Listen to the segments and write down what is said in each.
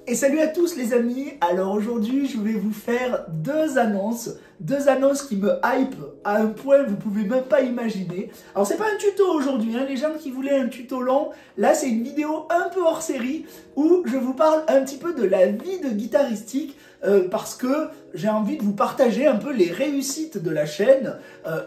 Et salut à tous les amis. Alors aujourd'hui je vais vous faire deux annonces qui me hype à un point que vous pouvez même pas imaginer. Alors c'est pas un tuto aujourd'hui, hein, les gens qui voulaient un tuto long, là c'est une vidéo un peu hors série où je vous parle un petit peu de la vie de guitaristique parce que j'ai envie de vous partager un peu les réussites de la chaîne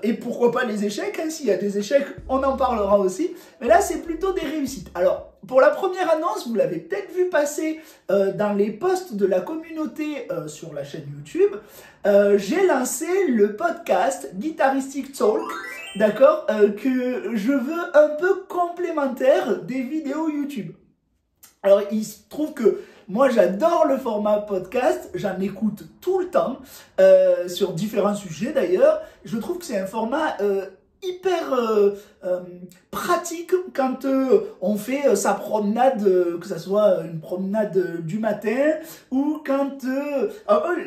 et pourquoi pas les échecs, hein, s'il y a des échecs on en parlera aussi, mais là c'est plutôt des réussites. Alors pour la première annonce, vous l'avez peut-être vu passer dans les posts de la communauté sur la chaîne YouTube, j'ai lancé le podcast Guitaristic Talk, d'accord, que je veux un peu complémentaire des vidéos YouTube. Alors il se trouve que moi j'adore le format podcast, j'en écoute tout le temps, sur différents sujets d'ailleurs. Je trouve que c'est un format hyper pratique quand on fait sa promenade, que ce soit une promenade du matin ou quand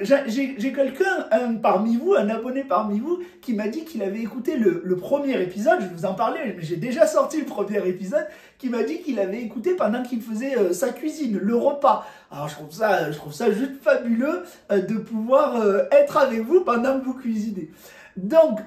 j'ai quelqu'un parmi vous, un abonné parmi vous qui m'a dit qu'il avait écouté le premier épisode. Je vous en parlais, mais j'ai déjà sorti le premier épisode, qui m'a dit qu'il avait écouté pendant qu'il faisait sa cuisine, le repas. Alors je trouve ça juste fabuleux de pouvoir être avec vous pendant que vous cuisinez. Donc,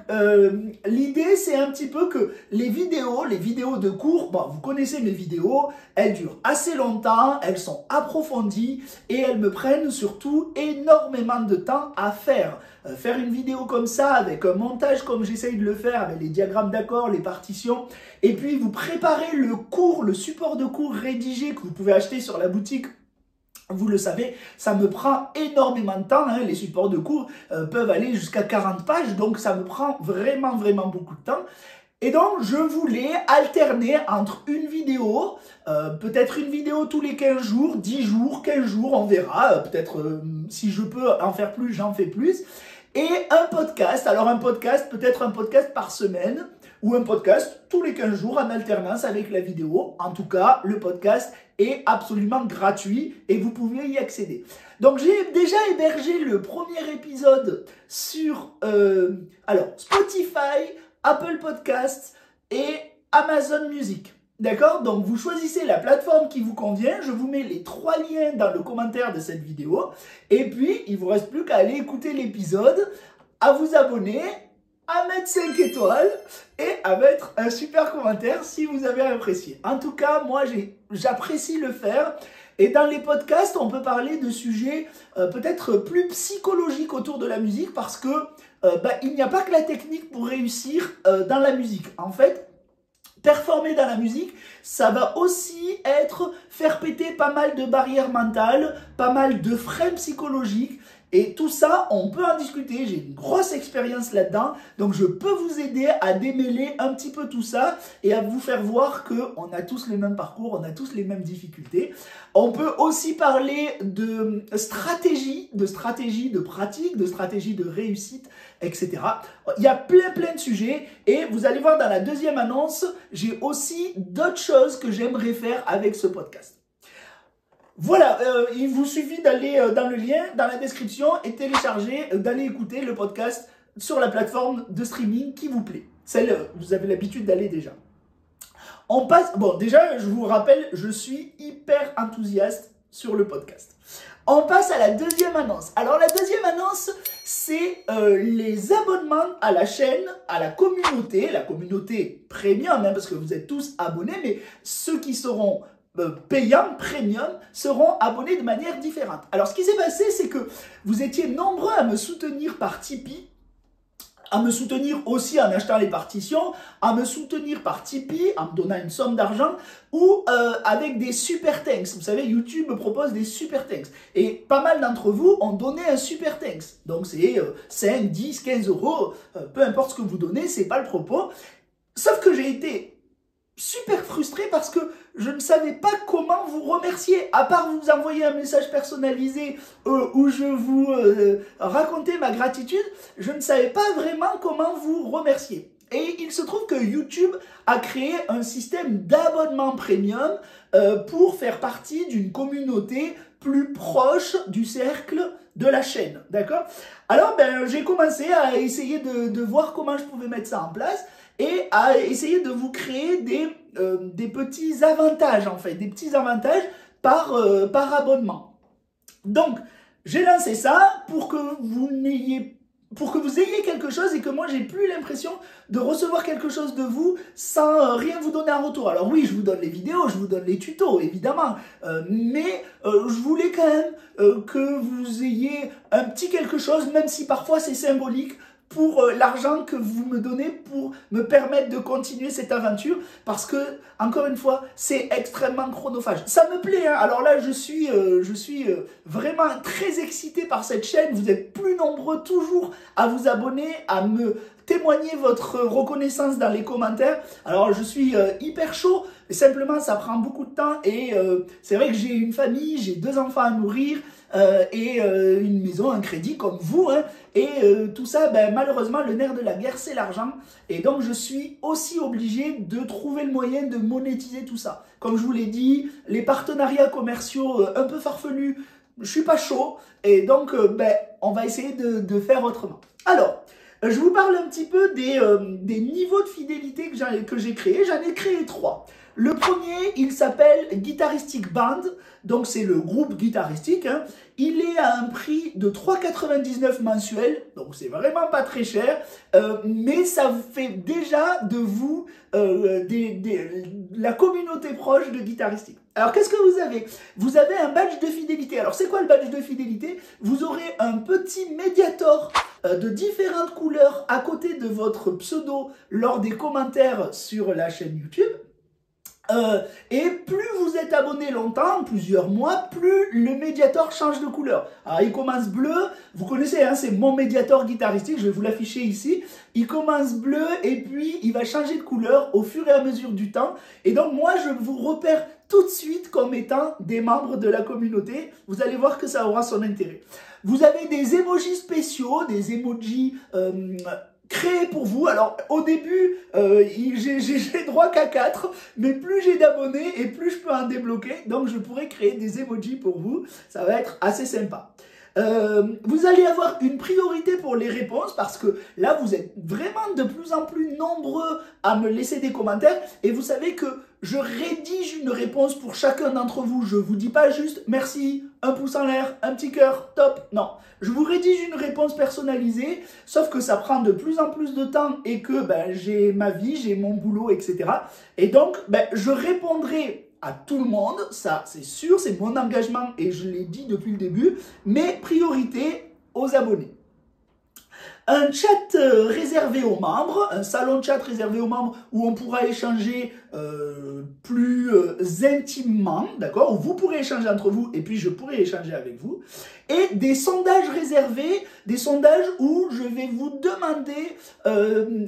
l'idée, c'est un petit peu que les vidéos de cours, bon, vous connaissez mes vidéos, elles durent assez longtemps, elles sont approfondies et elles me prennent surtout énormément de temps à faire. Faire une vidéo comme ça, avec un montage comme j'essaye de le faire, avec les diagrammes d'accords, les partitions, et puis vous préparez le cours, le support de cours rédigé que vous pouvez acheter sur la boutique. Vous le savez, ça me prend énormément de temps, hein. Les supports de cours peuvent aller jusqu'à 40 pages, donc ça me prend vraiment beaucoup de temps. Et donc, je voulais alterner entre une vidéo, peut-être une vidéo tous les 15 jours, 10 jours, 15 jours, on verra, peut-être si je peux en faire plus, j'en fais plus, et un podcast. Alors un podcast, peut-être un podcast par semaine, ou un podcast tous les 15 jours en alternance avec la vidéo. En tout cas, le podcast est absolument gratuit et vous pouvez y accéder. Donc j'ai déjà hébergé le premier épisode sur Spotify, Apple Podcasts et Amazon Music. D'accord? Donc vous choisissez la plateforme qui vous convient, je vous mets les 3 liens dans le commentaire de cette vidéo, et puis il ne vous reste plus qu'à aller écouter l'épisode, à vous abonner, à mettre 5 étoiles et à mettre un super commentaire si vous avez apprécié. En tout cas, moi j'apprécie le faire. Et dans les podcasts, on peut parler de sujets peut-être plus psychologiques autour de la musique parce que il n'y a pas que la technique pour réussir dans la musique. En fait, performer dans la musique, ça va aussi être faire péter pas mal de barrières mentales, pas mal de freins psychologiques. Et tout ça, on peut en discuter, j'ai une grosse expérience là-dedans, donc je peux vous aider à démêler un petit peu tout ça et à vous faire voir qu'on a tous le même parcours, on a tous les mêmes difficultés. On peut aussi parler de stratégie, de pratique, de stratégie de réussite, etc. Il y a plein de sujets et vous allez voir dans la deuxième annonce, j'ai aussi d'autres choses que j'aimerais faire avec ce podcast. Voilà, il vous suffit d'aller dans le lien, dans la description et télécharger, d'aller écouter le podcast sur la plateforme de streaming qui vous plaît. Celle, vous avez l'habitude d'aller déjà. On passe, bon déjà je vous rappelle, je suis hyper enthousiaste sur le podcast. On passe à la deuxième annonce. Alors la deuxième annonce, c'est les abonnements à la chaîne, à la communauté premium, hein, parce que vous êtes tous abonnés, mais ceux qui seront payants, premium, seront abonnés de manière différente. Alors ce qui s'est passé, c'est que vous étiez nombreux à me soutenir par Tipeee, à me soutenir aussi en achetant les partitions, à me soutenir par Tipeee, en me donnant une somme d'argent, ou avec des super thanks. Vous savez, YouTube me propose des super thanks. Et pas mal d'entre vous ont donné un super thanks. Donc c'est 5, 10, 15 euros, peu importe ce que vous donnez, c'est pas le propos. Sauf que j'ai été super frustré parce que je ne savais pas comment vous remercier, à part vous envoyer un message personnalisé où je vous racontais ma gratitude, je ne savais pas vraiment comment vous remercier. Et il se trouve que YouTube a créé un système d'abonnement premium pour faire partie d'une communauté plus proche du cercle de la chaîne, d'accord? Alors, j'ai commencé à essayer de voir comment je pouvais mettre ça en place et à essayer de vous créer des petits avantages, en fait, des petits avantages par abonnement. Donc, j'ai lancé ça pour que vous ayez quelque chose et que moi j'ai plus l'impression de recevoir quelque chose de vous sans rien vous donner en retour. Alors oui, je vous donne les vidéos, je vous donne les tutos évidemment, mais je voulais quand même que vous ayez un petit quelque chose, même si parfois c'est symbolique, pour l'argent que vous me donnez pour me permettre de continuer cette aventure, parce que, encore une fois, c'est extrêmement chronophage. Ça me plaît, hein. Alors là, je suis vraiment très excité par cette chaîne. Vous êtes plus nombreux toujours à vous abonner, à me témoigner votre reconnaissance dans les commentaires. Alors, je suis hyper chaud, mais simplement, ça prend beaucoup de temps et c'est vrai que j'ai une famille, j'ai 2 enfants à nourrir et une maison, un crédit comme vous, hein. Et tout ça, ben, malheureusement, le nerf de la guerre, c'est l'argent. Et donc, je suis aussi obligé de trouver le moyen de monétiser tout ça. Comme je vous l'ai dit, les partenariats commerciaux un peu farfelus, je suis pas chaud. Et donc, ben, on va essayer de faire autrement. Alors, je vous parle un petit peu des niveaux de fidélité que j'ai créés. J'en ai créé 3. Le premier, il s'appelle Guitaristic Band, donc c'est le groupe guitaristique. Hein. Il est à un prix de 3,99 € mensuel, donc c'est vraiment pas très cher, mais ça fait déjà de vous la communauté proche de Guitaristic. Alors qu'est-ce que vous avez? Vous avez un badge de fidélité. Alors c'est quoi le badge de fidélité? Vous aurez un petit médiator de différentes couleurs à côté de votre pseudo lors des commentaires sur la chaîne YouTube. Et plus vous êtes abonné longtemps, plusieurs mois, plus le médiator change de couleur. Alors il commence bleu, vous connaissez, hein, c'est mon médiator guitaristique, je vais vous l'afficher ici. Il commence bleu et puis il va changer de couleur au fur et à mesure du temps. Et donc moi je vous repère tout de suite comme étant des membres de la communauté. Vous allez voir que ça aura son intérêt. Vous avez des emojis spéciaux, des emojis créé pour vous. Alors au début j'ai droit qu'à 4, mais plus j'ai d'abonnés et plus je peux en débloquer, donc je pourrai créer des emojis pour vous. Ça va être assez sympa. Vous allez avoir une priorité pour les réponses parce que là vous êtes vraiment de plus en plus nombreux à me laisser des commentaires et vous savez que je rédige une réponse pour chacun d'entre vous. Je vous dis pas juste merci, un pouce en l'air, un petit cœur, top. Non, je vous rédige une réponse personnalisée, sauf que ça prend de plus en plus de temps et que ben, j'ai ma vie, j'ai mon boulot, etc. Et donc, ben, je répondrai à tout le monde, ça c'est sûr, c'est mon engagement et je l'ai dit depuis le début, mais priorité aux abonnés. Un chat réservé aux membres, un salon de chat réservé aux membres où on pourra échanger plus intimement, d'accord, où vous pourrez échanger entre vous et puis je pourrai échanger avec vous. Et des sondages réservés, des sondages où je vais vous demander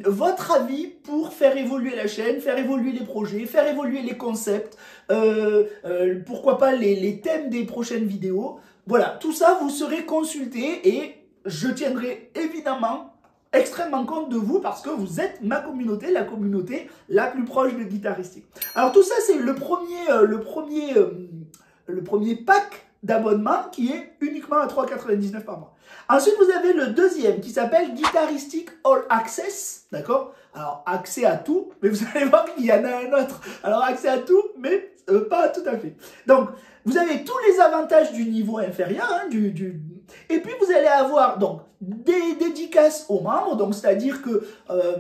votre avis pour faire évoluer la chaîne, faire évoluer les projets, faire évoluer les concepts, pourquoi pas les thèmes des prochaines vidéos. Voilà, tout ça vous serez consulté et je tiendrai évidemment extrêmement compte de vous parce que vous êtes ma communauté, la communauté la plus proche de Guitaristic. Alors tout ça c'est le premier pack d'abonnement qui est uniquement à 3,99 € par mois. Ensuite vous avez le deuxième qui s'appelle Guitaristic All Access, d'accord? Alors accès à tout, mais vous allez voir qu'il y en a un autre. Alors accès à tout, mais pas tout à fait. Donc vous avez tous les avantages du niveau inférieur, hein, et puis vous allez avoir donc des dédicaces aux membres, donc c'est-à-dire que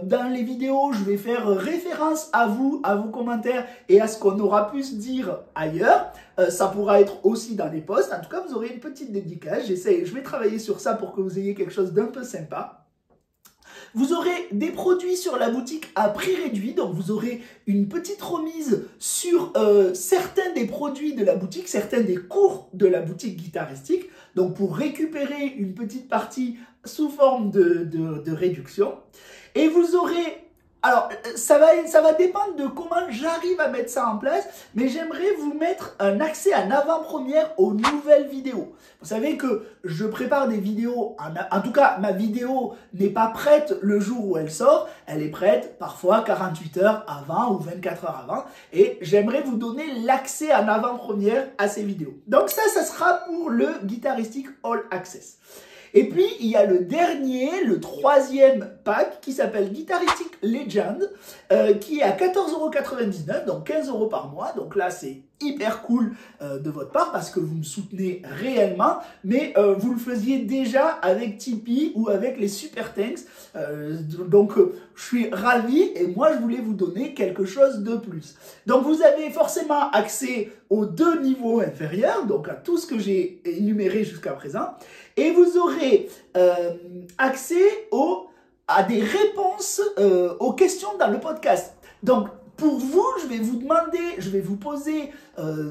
dans les vidéos, je vais faire référence à vous, à vos commentaires et à ce qu'on aura pu se dire ailleurs. Ça pourra être aussi dans les posts. En tout cas, vous aurez une petite dédicace. Je vais travailler sur ça pour que vous ayez quelque chose d'un peu sympa. Vous aurez des produits sur la boutique à prix réduit, donc vous aurez une petite remise sur certains des produits de la boutique, certains des cours de la boutique Guitaristic, donc pour récupérer une petite partie sous forme de réduction. Et vous aurez... Alors, ça va dépendre de comment j'arrive à mettre ça en place, mais j'aimerais vous mettre un accès en avant-première aux nouvelles vidéos. Vous savez que je prépare des vidéos, en tout cas, ma vidéo n'est pas prête le jour où elle sort, elle est prête parfois 48 heures avant ou 24 heures avant, et j'aimerais vous donner l'accès en avant-première à ces vidéos. Donc ça sera pour le Guitaristic All Access. Et puis, il y a le dernier, le troisième pack qui s'appelle Guitaristic Legend, qui est à 14,99 €, donc 15 € par mois. Donc là, c'est hyper cool de votre part parce que vous me soutenez réellement, mais vous le faisiez déjà avec Tipeee ou avec les Super Thanks. Donc je suis ravi et moi je voulais vous donner quelque chose de plus. Donc vous avez forcément accès aux 2 niveaux inférieurs, donc à tout ce que j'ai énuméré jusqu'à présent, et vous aurez accès à des réponses aux questions dans le podcast. Donc pour vous, je vais vous poser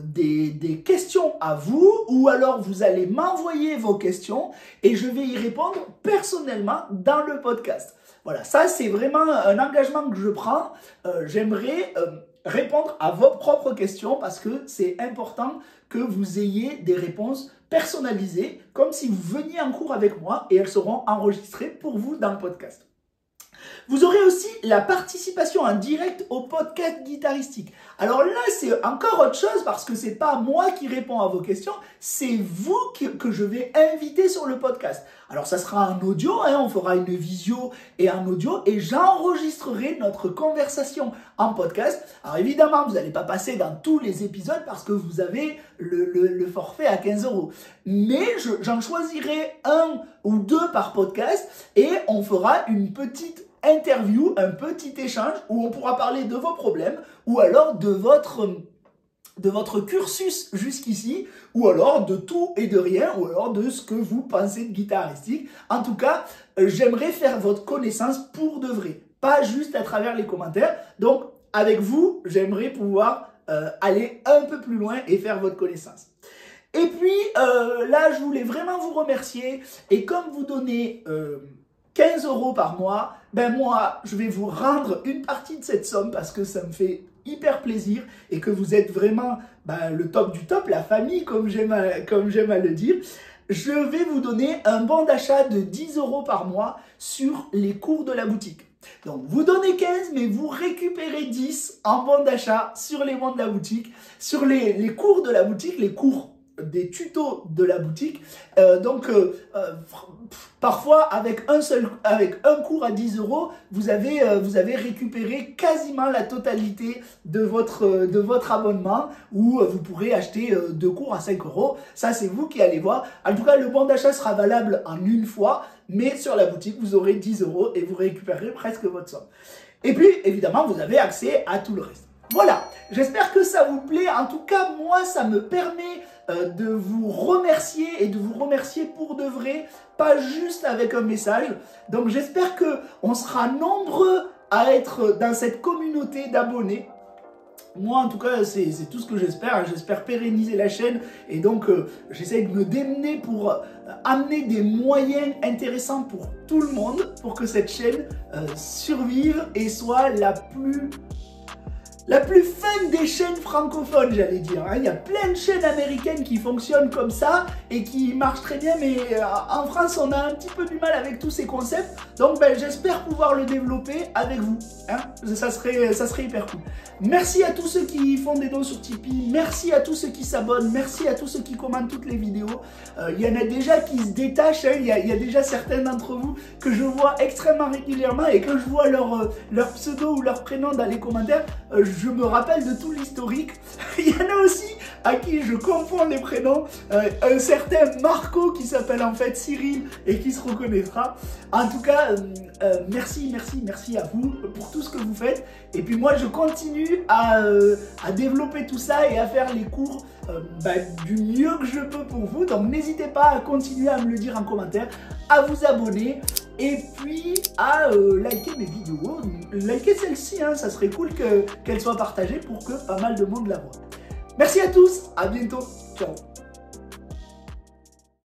des questions à vous, ou alors vous allez m'envoyer vos questions et je vais y répondre personnellement dans le podcast. Voilà, ça c'est vraiment un engagement que je prends. J'aimerais répondre à vos propres questions parce que c'est important que vous ayez des réponses personnalisées, comme si vous veniez en cours avec moi et elles seront enregistrées pour vous dans le podcast. Vous aurez aussi la participation en direct au podcast guitaristique. Alors là, c'est encore autre chose parce que c'est pas moi qui réponds à vos questions, c'est vous que je vais inviter sur le podcast. Alors ça sera en audio, hein, on fera une visio et en audio et j'enregistrerai notre conversation en podcast. Alors évidemment, vous n'allez pas passer dans tous les épisodes parce que vous avez le forfait à 15 €. Mais j'en choisirai 1 ou 2 par podcast et on fera une petite interview, un petit échange où on pourra parler de vos problèmes ou alors de votre cursus jusqu'ici, ou alors de tout et de rien, ou alors de ce que vous pensez de guitaristique. En tout cas, j'aimerais faire votre connaissance pour de vrai, pas juste à travers les commentaires. Donc, avec vous, j'aimerais pouvoir aller un peu plus loin et faire votre connaissance. Et puis, là, je voulais vraiment vous remercier. Et comme vous donnez 15 € par mois, ben moi, je vais vous rendre une partie de cette somme parce que ça me fait hyper plaisir et que vous êtes vraiment le top du top, la famille, comme j'aime à le dire. Je vais vous donner un bon d'achat de 10 € par mois sur les cours de la boutique. Donc, vous donnez 15, mais vous récupérez 10 en bon d'achat sur les bons de la boutique, sur les cours de la boutique, les cours des tutos de la boutique. Parfois avec un cours à 10 €, vous avez récupéré quasiment la totalité de votre abonnement, où vous pourrez acheter 2 cours à 5 €. Ça, c'est vous qui allez voir. En tout cas, le bon d'achat sera valable en une fois, mais sur la boutique, vous aurez 10 € et vous récupérerez presque votre somme. Et puis, évidemment, vous avez accès à tout le reste. Voilà, j'espère que ça vous plaît. En tout cas, moi, ça me permet de vous remercier et de vous remercier pour de vrai, pas juste avec un message. Donc, j'espère qu'on sera nombreux à être dans cette communauté d'abonnés. Moi, en tout cas, c'est tout ce que j'espère. J'espère pérenniser la chaîne et donc j'essaie de me démener pour amener des moyens intéressants pour tout le monde, pour que cette chaîne survive et soit la plus fun des chaînes francophones, j'allais dire. Il y a plein de chaînes américaines qui fonctionnent comme ça et qui marchent très bien, mais en France, on a un petit peu du mal avec tous ces concepts. Donc, j'espère pouvoir le développer avec vous. Hein. Ça serait hyper cool. Merci à tous ceux qui font des dons sur Tipeee. Merci à tous ceux qui s'abonnent. Merci à tous ceux qui commentent toutes les vidéos. Il y en a déjà qui se détachent. Hein. Il y a déjà certains d'entre vous que je vois extrêmement régulièrement et quand je vois leur pseudo ou leur prénom dans les commentaires, je me rappelle de tout l'historique. Il y en a aussi à qui je confonds les prénoms. Un certain Marco qui s'appelle en fait Cyril et qui se reconnaîtra. En tout cas, merci à vous pour tout ce que vous faites. Et puis moi, je continue à développer tout ça et à faire les cours du mieux que je peux pour vous. Donc n'hésitez pas à continuer à me le dire en commentaire, à vous abonner et puis à liker mes vidéos. Likez celle-ci, hein, ça serait cool qu'elle soit partagée pour que pas mal de monde la voit. Merci à tous, à bientôt, ciao.